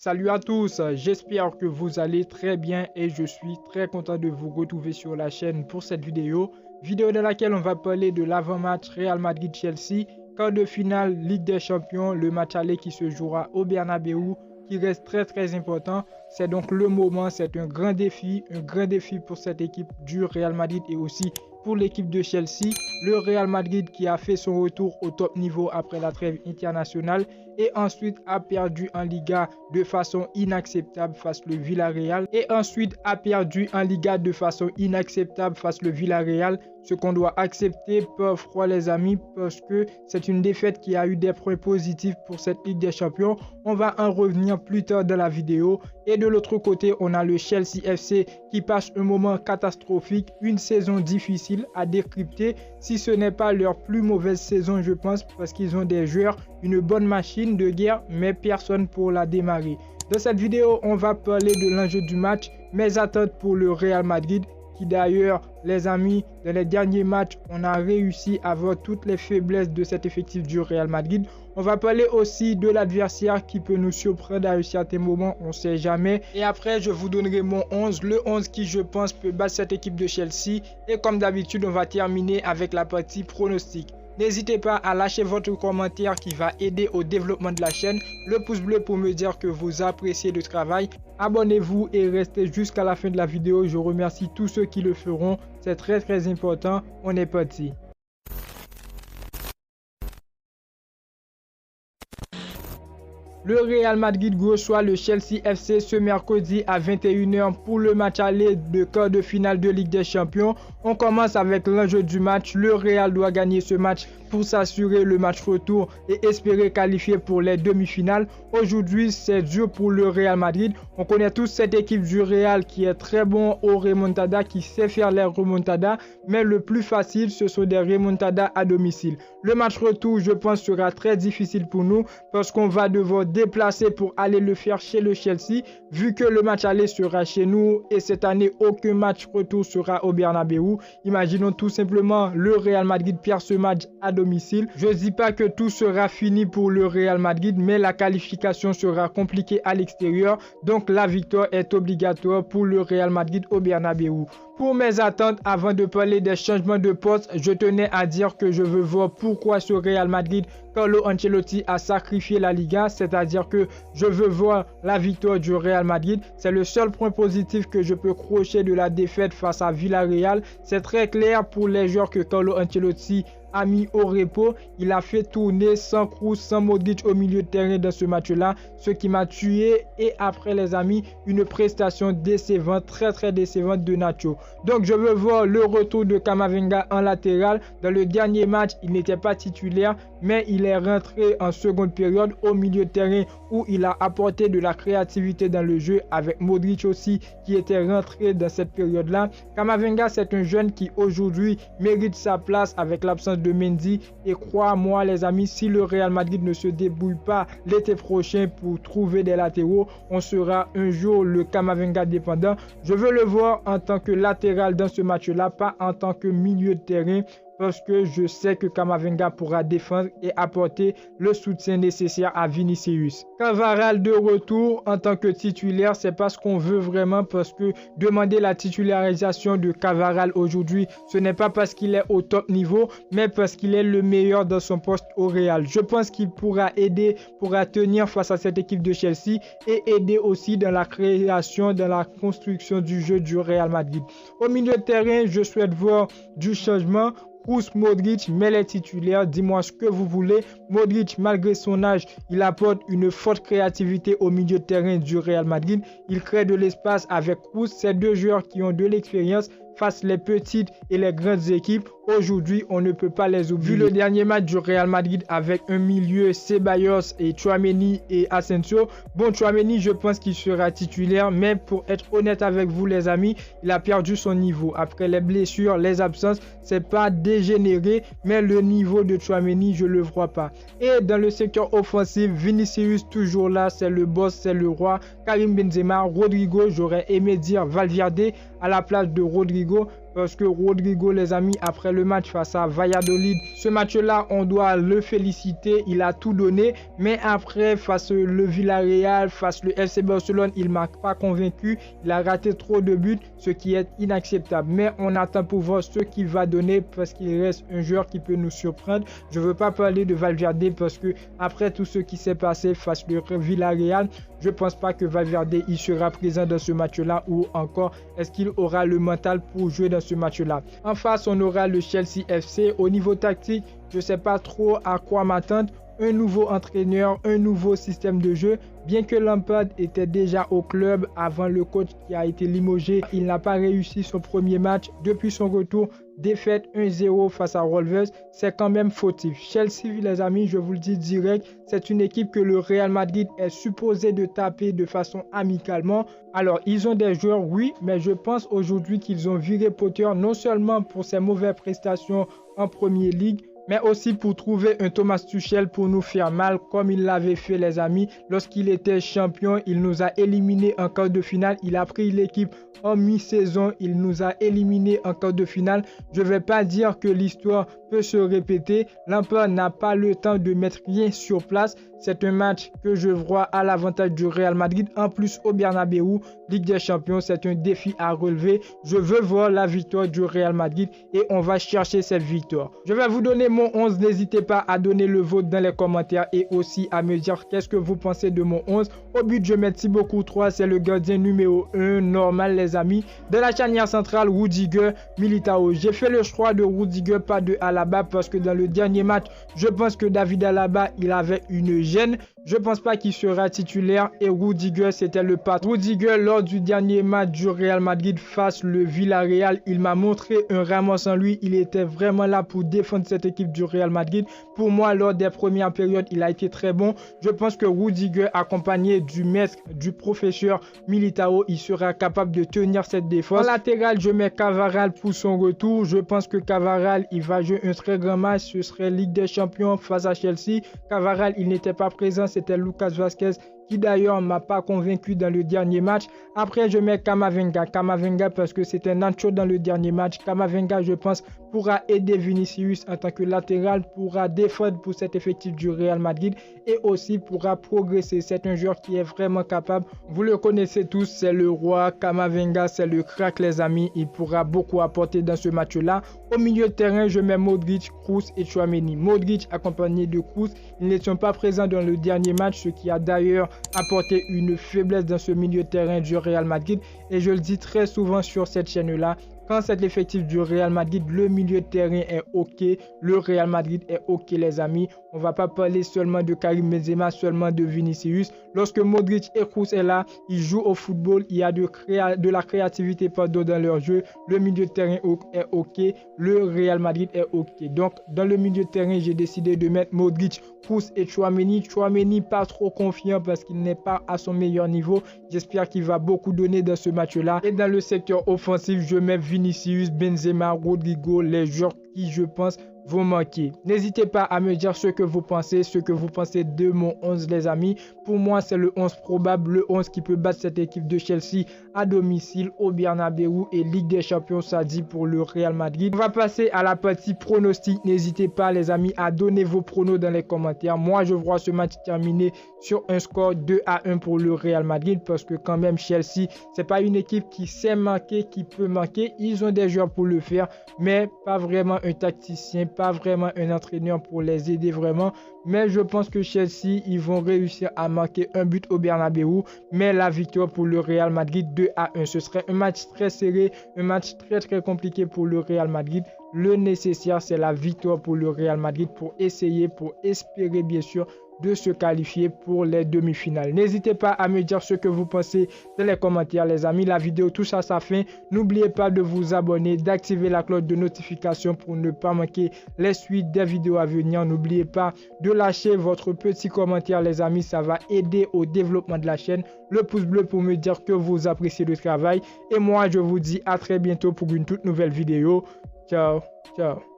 Salut à tous, j'espère que vous allez très bien et je suis très content de vous retrouver sur la chaîne pour cette vidéo dans laquelle on va parler de l'avant-match Real Madrid-Chelsea, quart de finale Ligue des Champions, le match aller qui se jouera au Bernabéu, qui reste très important. C'est donc le moment, c'est un grand défi pour cette équipe du Real Madrid et aussi pour l'équipe de Chelsea. Le Real Madrid qui a fait son retour au top niveau après la trêve internationale et ensuite a perdu en Liga de façon inacceptable face le Villarreal ce qu'on doit accepter par froid les amis, parce que c'est une défaite qui a eu des points positifs pour cette Ligue des Champions. On va en revenir plus tard dans la vidéo. Et de l'autre côté, on a le Chelsea FC qui passe un moment catastrophique, une saison difficile à décrypter, si ce n'est pas leur plus mauvaise saison je pense, parce qu'ils ont des joueurs, une bonne machine de guerre, mais personne pour la démarrer. Dans cette vidéo, on va parler de l'enjeu du match, mes attentes pour le Real Madrid, qui d'ailleurs, les amis, dans les derniers matchs, on a réussi à voir toutes les faiblesses de cet effectif du Real Madrid. On va parler aussi de l'adversaire qui peut nous surprendre à un certain moment, on ne sait jamais. Et après, je vous donnerai mon 11, le 11 qui, je pense, peut battre cette équipe de Chelsea. Et comme d'habitude, on va terminer avec la partie pronostic. N'hésitez pas à lâcher votre commentaire qui va aider au développement de la chaîne, le pouce bleu pour me dire que vous appréciez le travail. Abonnez-vous et restez jusqu'à la fin de la vidéo. Je remercie tous ceux qui le feront, c'est très important. On est parti. Le Real Madrid reçoit le Chelsea FC ce mercredi à 21 h pour le match aller de quart de finale de Ligue des Champions. On commence avec l'enjeu du match. Le Real doit gagner ce match pour s'assurer le match retour et espérer qualifier pour les demi-finales. Aujourd'hui, c'est dur pour le Real Madrid. On connaît tous cette équipe du Real qui est très bon au remontada, qui sait faire les remontadas, mais le plus facile, ce sont des remontadas à domicile. Le match retour, je pense, sera très difficile pour nous parce qu'on va devoir déplacer pour aller le faire chez le Chelsea, vu que le match aller sera chez nous et cette année, aucun match retour sera au Bernabéu. Imaginons tout simplement le Real Madrid perd ce match à domicile. Je ne dis pas que tout sera fini pour le Real Madrid, mais la qualification sera compliquée à l'extérieur. Donc la victoire est obligatoire pour le Real Madrid au Bernabéu. Pour mes attentes, avant de parler des changements de poste, je tenais à dire que je veux voir pourquoi ce Real Madrid, Carlo Ancelotti a sacrifié la Liga, c'est-à-dire que je veux voir la victoire du Real Madrid. C'est le seul point positif que je peux crocher de la défaite face à Villarreal. C'est très clair pour les joueurs que Carlo Ancelotti a mis au repos. Il a fait tourner sans Kroos, sans Modric au milieu de terrain dans ce match-là, ce qui m'a tué. Et après les amis, une prestation décevante, très décevante de Nacho. Donc je veux voir le retour de Camavinga en latéral. Dans le dernier match, il n'était pas titulaire, mais il est rentré en seconde période au milieu de terrain où il a apporté de la créativité dans le jeu, avec Modric aussi qui était rentré dans cette période-là. Camavinga, c'est un jeune qui aujourd'hui mérite sa place avec l'absence de Mendy, et crois-moi les amis, si le Real Madrid ne se débrouille pas l'été prochain pour trouver des latéraux, on sera un jour le Camavinga dépendant. Je veux le voir en tant que latéral dans ce match-là, pas en tant que milieu de terrain, parce que je sais que Camavinga pourra défendre et apporter le soutien nécessaire à Vinicius. Carvajal de retour en tant que titulaire, c'est pas ce qu'on veut vraiment, parce que demander la titularisation de Carvajal aujourd'hui, ce n'est pas parce qu'il est au top niveau, mais parce qu'il est le meilleur dans son poste au Real. Je pense qu'il pourra aider, pourra tenir face à cette équipe de Chelsea et aider aussi dans la création, dans la construction du jeu du Real Madrid. Au milieu de terrain, je souhaite voir du changement. Kroos, Modric, mais les titulaires, dis-moi ce que vous voulez. Modric, malgré son âge, il apporte une forte créativité au milieu de terrain du Real Madrid. Il crée de l'espace avec Kroos. Ces deux joueurs qui ont de l'expérience face les petites et les grandes équipes. Aujourd'hui, on ne peut pas les oublier. Vu le dernier match du Real Madrid avec un milieu Ceballos et Tchouaméni et Asensio. Bon, Tchouaméni, je pense qu'il sera titulaire, mais pour être honnête avec vous les amis, il a perdu son niveau. Après les blessures, les absences, c'est pas dégénéré, mais le niveau de Tchouaméni, je le vois pas. Et dans le secteur offensif, Vinicius toujours là, c'est le boss, c'est le roi. Karim Benzema, Rodrigo, j'aurais aimé dire Valverde à la place de Rodrigo, parce que Rodrigo, les amis, après le match face à Valladolid, ce match-là, on doit le féliciter. Il a tout donné, mais après, face le Villarreal, face le FC Barcelone, il m'a pas convaincu. Il a raté trop de buts, ce qui est inacceptable. Mais on attend pour voir ce qu'il va donner parce qu'il reste un joueur qui peut nous surprendre. Je ne veux pas parler de Valverde parce que après tout ce qui s'est passé face au Villarreal, je ne pense pas que Valverde il sera présent dans ce match-là, ou encore est-ce qu'il aura le mental pour jouer dans ce match-là. En face, on aura le Chelsea FC. Au niveau tactique, je ne sais pas trop à quoi m'attendre. Un nouveau entraîneur, un nouveau système de jeu. Bien que Lampard était déjà au club avant le coach qui a été limogé, il n'a pas réussi son premier match depuis son retour. Défaite 1-0 face à Wolves, c'est quand même fautif. Chelsea, les amis, je vous le dis direct, c'est une équipe que le Real Madrid est supposé de taper de façon amicalement. Alors, ils ont des joueurs, oui, mais je pense aujourd'hui qu'ils ont viré Potter non seulement pour ses mauvaises prestations en Premier League, mais aussi pour trouver un Thomas Tuchel pour nous faire mal comme il l'avait fait, les amis. Lorsqu'il était champion, il nous a éliminés en quart de finale. Il a pris l'équipe en mi-saison, il nous a éliminés en quart de finale. Je ne vais pas dire que l'histoire peut se répéter. Lampard n'a pas le temps de mettre rien sur place. C'est un match que je vois à l'avantage du Real Madrid. En plus, au Bernabéu, Ligue des Champions, c'est un défi à relever. Je veux voir la victoire du Real Madrid et on va chercher cette victoire. Je vais vous donner mon 11. N'hésitez pas à donner le vôtre dans les commentaires et aussi à me dire qu'est-ce que vous pensez de mon 11. Au but, je mets Thibaut Courtois, c'est le gardien numéro 1, normal, les amis. De la charnière centrale, Rudiger, Militao. J'ai fait le choix de Rudiger, pas de Alaba, parce que dans le dernier match, je pense que David Alaba, il avait une gêne. Je pense pas qu'il sera titulaire et Rudiger, c'était le patron. Rudiger, lors du dernier match du Real Madrid face le Villarreal, il m'a montré un Ramos en lui. Il était vraiment là pour défendre cette équipe du Real Madrid. Pour moi, lors des premières périodes, il a été très bon. Je pense que Rudiger, accompagné du maître, du professeur Militao, il sera capable de tenir cette défense. En latéral, je mets Cavaral pour son retour. Je pense que Cavaral, il va jouer un très grand match. Ce serait Ligue des Champions face à Chelsea. Cavaral, il n'était pas présent. C'était Lucas Vazquez qui d'ailleurs ne m'a pas convaincu dans le dernier match. Après, je mets Camavinga. Camavinga parce que c'était Nacho dans le dernier match. Camavinga, je pense, pourra aider Vinicius en tant que latéral, pourra défendre pour cet effectif du Real Madrid et aussi pourra progresser. C'est un joueur qui est vraiment capable. Vous le connaissez tous, c'est le roi. Camavinga, c'est le crack, les amis. Il pourra beaucoup apporter dans ce match-là. Au milieu de terrain, je mets Modric, Kroos et Tchouaméni. Modric accompagné de Kroos. Ils n'étaient pas présents dans le dernier match, ce qui a d'ailleurs apporté une faiblesse dans ce milieu de terrain du Real Madrid. Et je le dis très souvent sur cette chaîne-là, quand c'est l'effectif du Real Madrid, le milieu de terrain est OK. Le Real Madrid est OK, les amis. On ne va pas parler seulement de Karim Benzema, seulement de Vinicius. Lorsque Modric et Kroos est là, ils jouent au football. Il y a de la créativité dans leur jeu. Le milieu de terrain est OK. Le Real Madrid est OK. Donc, dans le milieu de terrain, j'ai décidé de mettre Modric, Kroos et Tchouaméni. Tchouaméni, pas trop confiant parce qu'il n'est pas à son meilleur niveau. J'espère qu'il va beaucoup donner dans ce match-là. Et dans le secteur offensif, je mets Vinicius, Benzema, Rodrigo, les joueurs qui, je pense, vont manquer. N'hésitez pas à me dire ce que vous pensez de mon 11, les amis. Pour moi, c'est le 11 probable, le 11 qui peut battre cette équipe de Chelsea à domicile au Bernabéu et Ligue des Champions, ça dit pour le Real Madrid. On va passer à la partie pronostic. N'hésitez pas, les amis, à donner vos pronos dans les commentaires. Moi, je vois ce match terminé sur un score 2-1 pour le Real Madrid parce que quand même, Chelsea, c'est pas une équipe qui sait manquer, qui peut manquer. Ils ont des joueurs pour le faire, mais pas vraiment un tacticien, pas vraiment un entraîneur pour les aider vraiment. Mais je pense que Chelsea, ils vont réussir à marquer un but au Bernabéu. Mais la victoire pour le Real Madrid 2-1. Ce serait un match très serré, un match très compliqué pour le Real Madrid. Le nécessaire, c'est la victoire pour le Real Madrid pour essayer, pour espérer bien sûr de se qualifier pour les demi-finales. N'hésitez pas à me dire ce que vous pensez dans les commentaires, les amis. La vidéo touche à sa fin. N'oubliez pas de vous abonner, d'activer la cloche de notification pour ne pas manquer les suites des vidéos à venir. N'oubliez pas de lâcher votre petit commentaire, les amis. Ça va aider au développement de la chaîne. Le pouce bleu pour me dire que vous appréciez le travail. Et moi, je vous dis à très bientôt pour une toute nouvelle vidéo. Ciao, ciao.